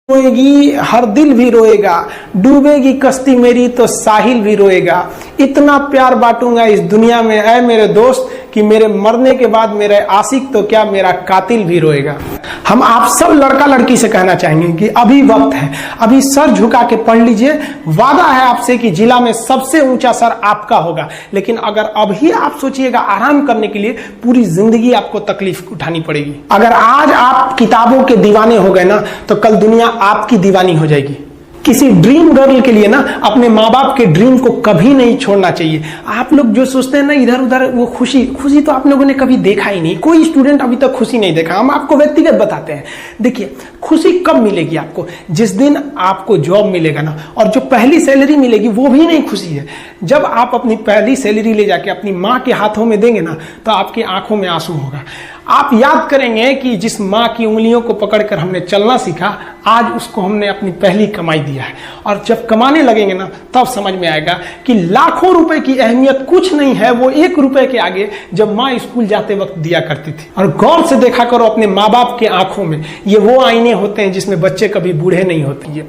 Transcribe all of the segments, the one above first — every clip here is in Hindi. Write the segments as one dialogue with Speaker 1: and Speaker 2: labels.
Speaker 1: रोएगी हर दिल भी रोएगा, डूबेगी कश्ती मेरी तो साहिल भी रोएगा। इतना प्यार बांटूंगा इस दुनिया में ऐ मेरे दोस्त कि मेरे मरने के बाद मेरे आशिक तो क्या मेरा कातिल भी रोएगा। हम आप सब लड़का लड़की से कहना चाहेंगे कि अभी वक्त है, अभी सर झुका के पढ़ लीजिए। वादा है आपसे कि जिला में सबसे ऊंचा सर आपका होगा, लेकिन अगर अभी आप सोचिएगा आराम करने के लिए, पूरी जिंदगी आपको तकलीफ उठानी पड़ेगी। अगर आज आप किताबों के दीवाने हो गए ना, तो कल दुनिया आपकी दीवानी हो जाएगी। किसी ड्रीम गर्ल के लिए ना अपने माँ बाप के ड्रीम को कभी नहीं छोड़ना चाहिए। आप लोग जो सोचते हैं ना इधर उधर, वो खुशी तो आप लोगों ने कभी देखा ही नहीं। कोई स्टूडेंट अभी तक खुशी नहीं देखा। हम आपको व्यक्तिगत बताते हैं। देखिए, खुशी कब मिलेगी आपको? जिस दिन आपको जॉब मिलेगा ना, और जो पहली सैलरी मिलेगी वो भी नहीं खुशी है। जब आप अपनी पहली सैलरी ले जाके अपनी माँ के हाथों में देंगे ना, तो आपकी आंखों में आंसू होगा। आप याद करेंगे कि जिस माँ की उंगलियों को पकड़कर हमने चलना सीखा, आज उसको हमने अपनी पहली कमाई दिया है। और जब कमाने लगेंगे ना, तब समझ में आएगा कि लाखों रुपए की अहमियत कुछ नहीं है, वो 1 रुपए के आगे जब माँ स्कूल जाते वक्त दिया करती थी। और गौर से देखा करो अपने माँ बाप के आंखों में, ये वो आईने होते हैं जिसमें बच्चे कभी बूढ़े नहीं होते। ये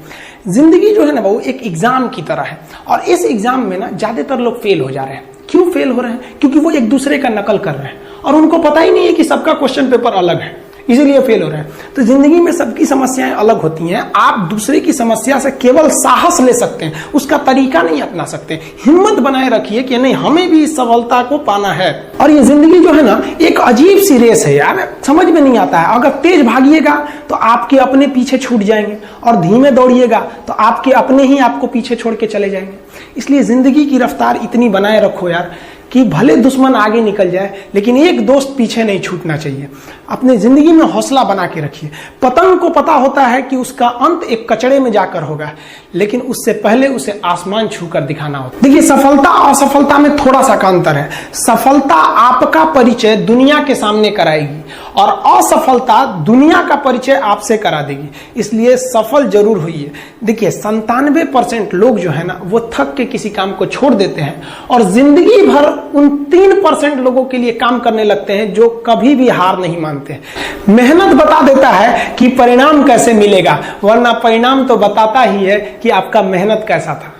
Speaker 1: जिंदगी जो है ना, वो एक एग्जाम की तरह है। और इस एग्जाम में ना ज्यादातर लोग फेल हो जा रहे हैं। क्यों फेल हो रहे हैं? क्योंकि वो एक दूसरे का नकल कर रहे हैं और उनको पता ही नहीं है कि सबका क्वेश्चन पेपर अलग है, इसीलिए फेल हो रहे हैं। तो जिंदगी में सबकी समस्याएं अलग होती हैं। आप दूसरे की समस्या से केवल साहस ले सकते हैं, उसका तरीका नहीं अपना सकते। हिम्मत बनाए रखिए कि नहीं, हमें भी इस सफलता को पाना है। और ये जिंदगी जो है ना, एक अजीब सी रेस है यार, समझ में नहीं आता है। अगर तेज भागिएगा तो आपके अपने पीछे छूट जाएंगे, और धीमे दौड़िएगा तो आपके अपने ही आपको पीछे छोड़ के चले जाएंगे। इसलिए जिंदगी की रफ्तार इतनी बनाए रखो यार कि भले दुश्मन आगे निकल जाए, लेकिन एक दोस्त पीछे नहीं छूटना चाहिए। अपने जिंदगी में हौसला बना के रखिए। पतंग को पता होता है कि उसका अंत एक कचड़े में जाकर होगा, लेकिन उससे पहले उसे आसमान छूकर दिखाना होता है। देखिए, सफलता और असफलता में थोड़ा सा का अंतर है। सफलता आपका परिचय दुनिया के सामने कराएगी, और असफलता दुनिया का परिचय आपसे करा देगी। इसलिए सफल जरूर होइए। देखिए, 97% लोग जो है ना, वो थक के किसी काम को छोड़ देते हैं और जिंदगी भर उन 3% लोगों के लिए काम करने लगते हैं जो कभी भी हार नहीं मानते। मेहनत बता देता है कि परिणाम कैसे मिलेगा, वरना परिणाम तो बताता ही है कि आपका मेहनत कैसा था।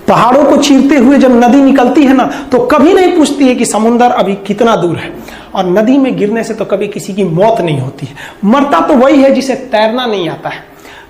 Speaker 1: पहाड़ों को चीरते हुए जब नदी निकलती है ना, तो कभी नहीं पूछती है कि समुद्र अभी कितना दूर है। और नदी में गिरने से तो कभी किसी की मौत नहीं होती है। मरता तो वही है जिसे तैरना नहीं आता है।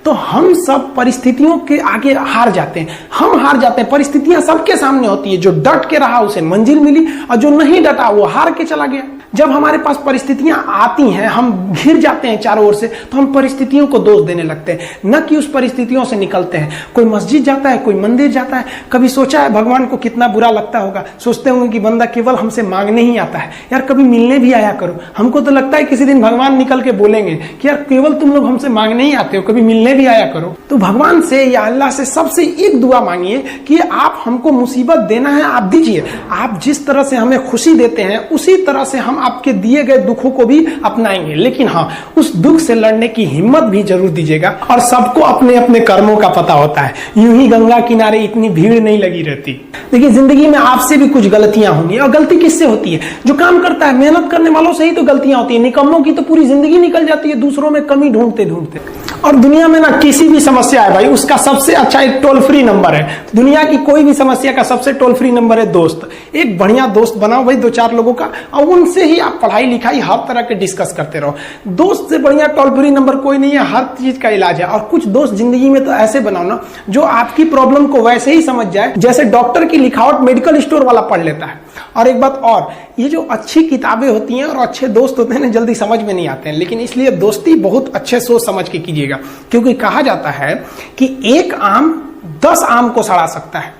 Speaker 1: तो हम सब परिस्थितियों के आगे हार जाते हैं। हम हार जाते हैं। परिस्थितियां सबके सामने होती है। जो डट के रहा उसे मंजिल मिली, और जो नहीं डटा वो हार के चला गया। जब हमारे पास परिस्थितियां आती हैं, हम घिर जाते हैं चारों ओर से, तो हम परिस्थितियों को दोष देने लगते हैं, न कि उस परिस्थितियों से निकलते हैं। कोई मस्जिद जाता है, कोई मंदिर जाता है, कभी सोचा है भगवान को कितना बुरा लगता होगा? सोचते होंगे कि बंदा केवल हमसे मांगने ही आता है। यार, कभी मिलने भी आया करो। हमको तो लगता है किसी दिन भगवान निकल के बोलेंगे कि यार केवल तुम लोग हमसे मांगने ही आते हो, कभी मिलने भी आया करो। तो भगवान से या अल्लाह से सबसे एक दुआ मांगिए कि आप हमको मुसीबत देना है, आप दीजिए। आप जिस तरह से हमें खुशी देते हैं, उसी तरह से हम आपके दिए गए दुखों को भी अपनाएंगे। लेकिन हाँ, उस दुख से लड़ने की हिम्मत भी जरूर दीजिएगा। और सबको अपने अपने कर्मों का पता होता है। यूं ही गंगा किनारे इतनी भीड़ नहीं लगी रहती। देखिए, जिंदगी में आपसे भी कुछ गलतियां होंगी। और गलती किससे होती है? जो काम करता है, मेहनत करने वालों से ही तो गलतियां होती है। निकम्मों की तो पूरी जिंदगी निकल जाती है दूसरों में कमी ढूंढते ढूंढते। और दुनिया में ना किसी भी समस्या है भाई, उसका सबसे अच्छा एक टोल फ्री नंबर है। दुनिया की कोई भी समस्या का सबसे टोल फ्री नंबर है दोस्त। एक बढ़िया दोस्त बनाओ भाई, 2-4 लोगों का, और उनसे ही आप पढ़ाई लिखाई हर तरह के डिस्कस करते रहो। दोस्त से बढ़िया टोल फ्री नंबर कोई नहीं है। हर चीज का इलाज है। और कुछ दोस्त जिंदगी में तो ऐसे बनाओ ना, जो आपकी प्रॉब्लम को वैसे ही समझ जाए जैसे डॉक्टर की लिखावट मेडिकल स्टोर वाला पढ़ लेता है। और एक बात और, ये जो अच्छी किताबें होती हैं और अच्छे दोस्त होते हैं ना, जल्दी समझ में नहीं आते हैं। लेकिन इसलिए दोस्ती बहुत अच्छे सोच समझ के कीजिएगा, क्योंकि कहा जाता है कि एक आम 10 आम को सड़ा सकता है,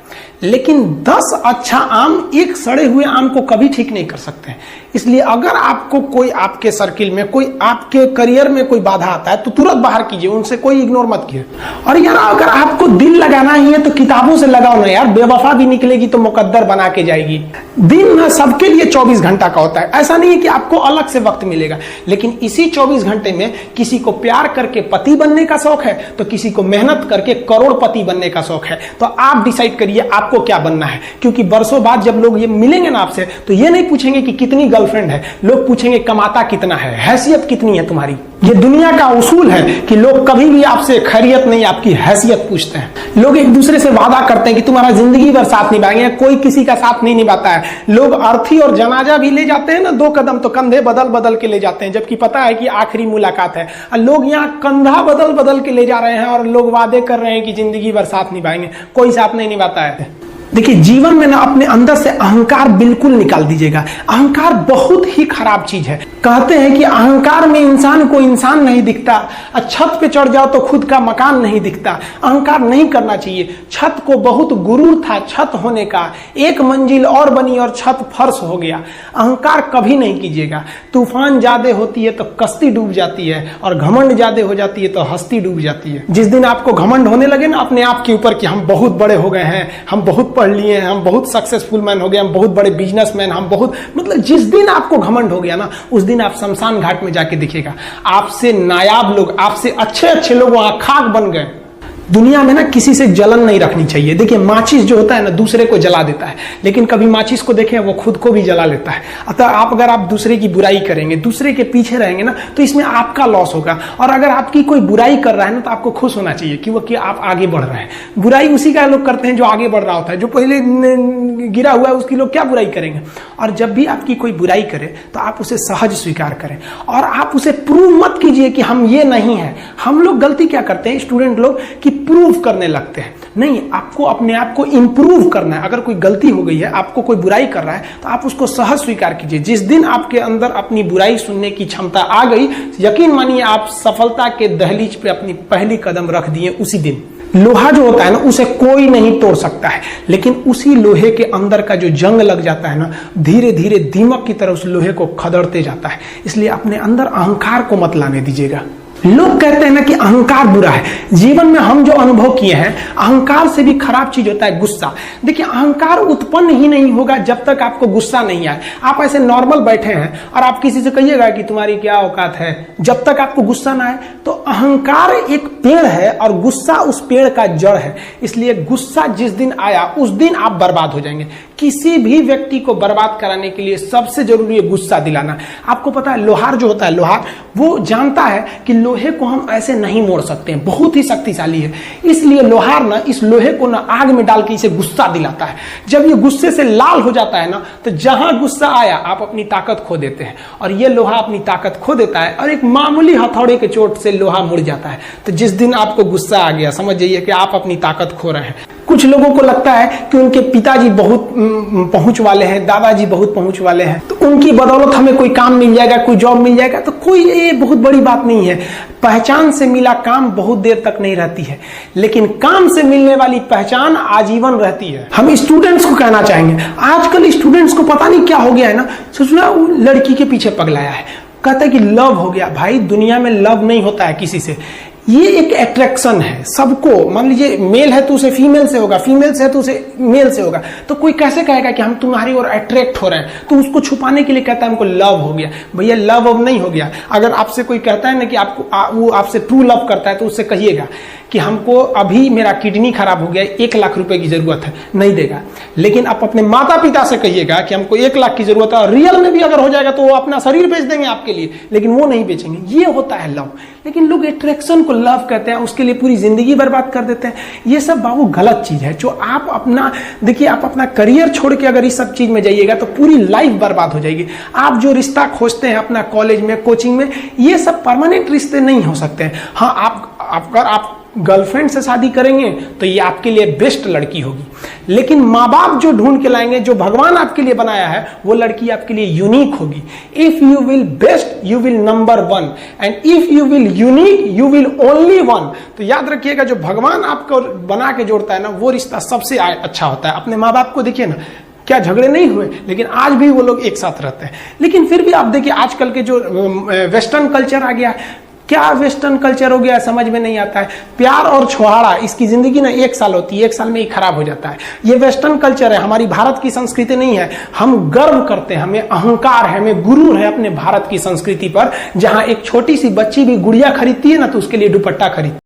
Speaker 1: लेकिन 10 अच्छा आम एक सड़े हुए आम को कभी ठीक नहीं कर सकते। इसलिए अगर आपको कोई आपके सर्किल में, कोई आपके करियर में कोई बाधा आता है, तो तुरंत बाहर कीजिए, उनसे कोई इग्नोर मत कीजिए। और यार, अगर आपको दिल लगाना ही है तो किताबों से लगाओ ना यार। बेवफा भी निकलेगी तो मुकद्दर बना के जाएगी। दिन ना सबके लिए 24 घंटा का होता है। ऐसा नहीं है कि आपको अलग से वक्त मिलेगा, लेकिन इसी 24 घंटे में किसी को प्यार करके पति बनने का शौक है, तो किसी को मेहनत करके करोड़पति बनने का शौक है। तो आप डिसाइड करिए आपको क्या बनना है। क्योंकि बरसों बाद जब लोग ये मिलेंगे ना आपसे, तो ये नहीं पूछेंगे कि कितनी गर्लफ्रेंड है, लोग पूछेंगे कमाता कितना है, हैसियत कितनी है तुम्हारी। ये दुनिया का उसूल है कि लोग कभी भी आपसे खैरियत नहीं, आपकी हैसियत पूछते हैं। लोग एक दूसरे से वादा करते हैं कि तुम्हारा जिंदगी भर साथ निभाएंगे, कोई किसी का साथ नहीं निभाता है। लोग अर्थी और जनाजा भी ले जाते हैं ना 2 कदम, तो कंधे बदल बदल के ले जाते हैं, जबकि पता है कि आखिरी मुलाकात है। लोग यहाँ कंधा बदल बदल के ले जा रहे हैं और लोग वादे कर रहे हैं कि जिंदगी भर साथ निभाएंगे, कोई साथ नहीं निभाता है। देखिए, जीवन में ना अपने अंदर से अहंकार बिल्कुल निकाल दीजिएगा। अहंकार बहुत ही खराब चीज है। कहते हैं कि अहंकार में इंसान को इंसान नहीं दिखता, छत पे चढ़ जाओ तो खुद का मकान नहीं दिखता। अहंकार नहीं करना चाहिए। छत को बहुत गुरूर था छत होने का, 1 मंजिल और बनी और छत फर्श हो गया। अहंकार कभी नहीं कीजिएगा। तूफान ज्यादा होती है तो कश्ती डूब जाती है, और घमंड ज्यादा हो जाती है तो हस्ती डूब जाती है। जिस दिन आपको घमंड होने लगे ना अपने आप के ऊपर कि हम बहुत बड़े हो गए हैं, हम बहुत पढ़ लिए हैं, हम बहुत सक्सेसफुल मैन हो गए, हम बहुत बड़े बिजनेसमैन, हम बहुत, मतलब जिस दिन आपको घमंड हो गया ना, उस दिन आप शमशान घाट में जाके देखिएगा, आपसे नायाब लोग, आपसे अच्छे अच्छे लोग वहां खाक बन गए। दुनिया में ना किसी से जलन नहीं रखनी चाहिए। देखिए, माचिस जो होता है ना दूसरे को जला देता है, लेकिन कभी माचिस को देखें वो खुद को भी जला लेता है। अतः अगर आप दूसरे की बुराई करेंगे, दूसरे के पीछे रहेंगे ना, तो इसमें आपका लॉस होगा। और अगर आपकी कोई बुराई कर रहा है ना, तो आपको खुश होना चाहिए कि आप आगे बढ़ रहे हैं। बुराई उसी का लोग करते हैं जो आगे बढ़ रहा होता है। जो पहले गिरा हुआ है उसकी लोग क्या बुराई करेंगे। और जब भी आपकी कोई बुराई करे तो आप उसे सहज स्वीकार करें, और आप उसे प्रूव मत कीजिए कि हम ये नहीं है। हम लोग गलती क्या करते हैं स्टूडेंट लोग, कि प्रूव करने लगते हैं। नहीं, आपको अपने आप को इंप्रूव करना है। अगर कोई गलती हो गई है, आपको कोई बुराई कर रहा है, तो आप उसको सहज स्वीकार कीजिए। जिस दिन आपके अंदर अपनी बुराई सुनने की क्षमता आ गई, यकीन मानिए आप सफलता के दहलीज पे अपनी पहली कदम रख दिए उसी दिन। लोहा जो होता है ना, उसे कोई नहीं तोड़ सकता है, लेकिन उसी लोहे के अंदर का जो जंग लग जाता है ना, धीरे धीरे दीमक की तरह उस लोहे को खदड़ते जाता है। इसलिए अपने अंदर अहंकार को मत लाने दीजिएगा। लोग कहते हैं ना कि अहंकार बुरा है। जीवन में हम जो अनुभव किए हैं, अहंकार से भी खराब चीज होता है गुस्सा। देखिए, अहंकार उत्पन्न ही नहीं होगा जब तक आपको गुस्सा नहीं आए। आप ऐसे नॉर्मल बैठे हैं और आप किसी से कहिएगा कि तुम्हारी क्या औकात है, जब तक आपको गुस्सा ना आए। तो अहंकार एक पेड़ है और गुस्सा उस पेड़ का जड़ है। इसलिए गुस्सा जिस दिन आया उस दिन आप बर्बाद हो जाएंगे। किसी भी व्यक्ति को बर्बाद कराने के लिए सबसे जरूरी है गुस्सा दिलाना। आपको पता है, लोहार जो होता है, लोहार वो जानता है कि लोहे को हम ऐसे नहीं मोड़ सकते हैं, बहुत ही शक्तिशाली है। इसलिए लोहार ना इस लोहे को ना आग में डाल के इसे गुस्सा दिलाता है। जब ये गुस्से से लाल हो जाता है ना, तो जहां गुस्सा आया आप अपनी ताकत खो देते हैं, और ये लोहा अपनी ताकत खो देता है, और एक मामूली हथौड़े के चोट से लोहा मुड़ जाता है। तो जिस दिन आपको गुस्सा आ गया, समझ जाइए कि आप अपनी ताकत खो रहे हैं। कुछ लोगों को लगता है कि उनके पिताजी बहुत पहुंच वाले हैं, दादाजी बहुत पहुंच वाले हैं, तो उनकी बदौलत हमें कोई काम मिल जाएगा, कोई जॉब मिल जाएगा। तो कोई ये बहुत बड़ी बात नहीं है। पहचान से मिला काम बहुत देर तक नहीं रहती है, लेकिन काम से मिलने वाली पहचान आजीवन रहती है। हम स्टूडेंट्स को कहना चाहेंगे, आजकल स्टूडेंट्स को पता नहीं क्या हो गया है ना, सोचना वो लड़की के पीछे पगलाया है, कहता है कि लव हो गया। भाई, दुनिया में लव नहीं होता है किसी से। ये एक अट्रैक्शन है सबको। मान लीजिए मेल है तो उसे फीमेल से होगा, फीमेल से है तो उसे मेल से होगा। तो कोई कैसे कहेगा कि हम तुम्हारी ओर अट्रैक्ट हो रहे हैं, तो उसको छुपाने के लिए कहता है हमको लव हो गया। भैया, लव अब नहीं हो गया। अगर आपसे कोई कहता है ना कि वो आपसे ट्रू लव करता है, तो उससे कहिएगा कि हमको अभी मेरा किडनी खराब हो गया, 1 लाख रुपए की जरूरत है, नहीं देगा। लेकिन आप अपने माता पिता से कहिएगा कि हमको 1 लाख की जरूरत है, और रियल में भी अगर हो जाएगा तो वो अपना शरीर बेच देंगे आपके लिए, लेकिन वो नहीं बेचेंगे। ये होता है लव। लेकिन लोग अट्रैक्शन को लव कहते हैं, उसके लिए पूरी जिंदगी बर्बाद कर देते हैं। ये सब बाबू गलत चीज है। जो आप अपना, देखिए, आप अपना करियर छोड़ के अगर इस सब चीज में जाइएगा तो पूरी लाइफ बर्बाद हो जाएगी। आप जो रिश्ता खोजते हैं अपना कॉलेज में, कोचिंग में, ये सब परमानेंट रिश्ते नहीं हो सकते हैं। हाँ, आप गर्लफ्रेंड से शादी करेंगे तो ये आपके लिए बेस्ट लड़की होगी, लेकिन माँ बाप जो ढूंढ के लाएंगे, जो भगवान आपके लिए बनाया है, वो लड़की आपके लिए यूनिक होगी। If you will best you will number 1, and if you will unique you will only 1। तो याद रखिएगा, जो भगवान आपको बना के जोड़ता है ना, वो रिश्ता सबसे अच्छा होता है। अपने माँ बाप को देखिए ना, क्या झगड़े नहीं हुए, लेकिन आज भी वो लोग एक साथ रहते हैं। लेकिन फिर भी आप देखिए, आजकल के जो वेस्टर्न कल्चर आ गया, क्या वेस्टर्न कल्चर हो गया समझ में नहीं आता है। प्यार और छोहाड़ा, इसकी जिंदगी ना 1 साल होती है, 1 साल में ही खराब हो जाता है। ये वेस्टर्न कल्चर है, हमारी भारत की संस्कृति नहीं है। हम गर्व करते हैं, हमें अहंकार है, हमें गुरूर है अपने भारत की संस्कृति पर। जहां एक छोटी सी बच्ची भी गुड़िया खरीदती है ना, तो उसके लिए दुपट्टा खरीदती है।